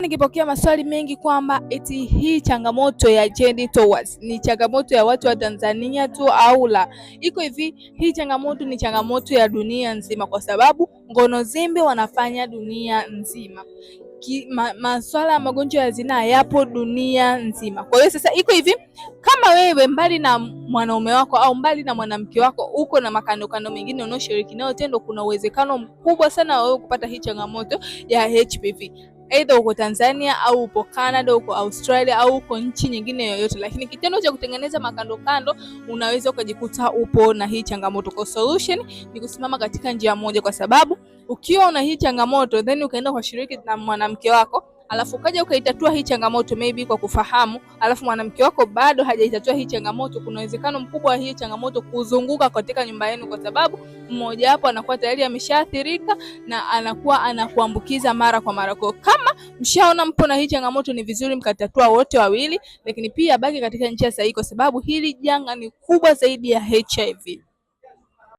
Nikipokea maswali mengi kwamba eti hii changamoto ya genital warts ni changamoto ya watu wa Tanzania tu au la. Iko hivi, hii changamoto ni changamoto ya dunia nzima kwa sababu ngono zembe wanafanya dunia nzima. Maswala ya magonjwa ya zinaa yapo dunia nzima. Kwa hiyo sasa iko hivi, kama wewe mbali na mwanaume wako au mbali na mwanamke wako uko na makando mengine unaoshiriki nao tendo, kuna uwezekano mkubwa sana wewe kupata hii changamoto ya HPV. Either uko Tanzania au upo Canada, uko Australia au uko nchi nyingine yoyote, lakini kitendo cha kutengeneza makando unaweza ukajikuta upo na hii changamoto. Kwa solution ni kusimama katika njia moja, kwa sababu ukiwa una hii changamoto then ukaenda kwa shiriki na mwanamke wako alafu ukaja ukaitatua hii changamoto maybe kwa kufahamu, alafu mwanamke wako bado hajaitatua hii changamoto, kuna uwezekano mkubwa hii changamoto kuzunguka katika nyumba yenu, kwa sababu mmoja wapo anakuwa tayari ameshaathirika na anakuwa anakuambukiza mara kwa mara. Kwa kama mshaona mpo na hii changamoto, ni vizuri mkatatua wote wawili, lakini pia baki katika njia sahihi, kwa sababu hili janga ni kubwa zaidi ya HIV.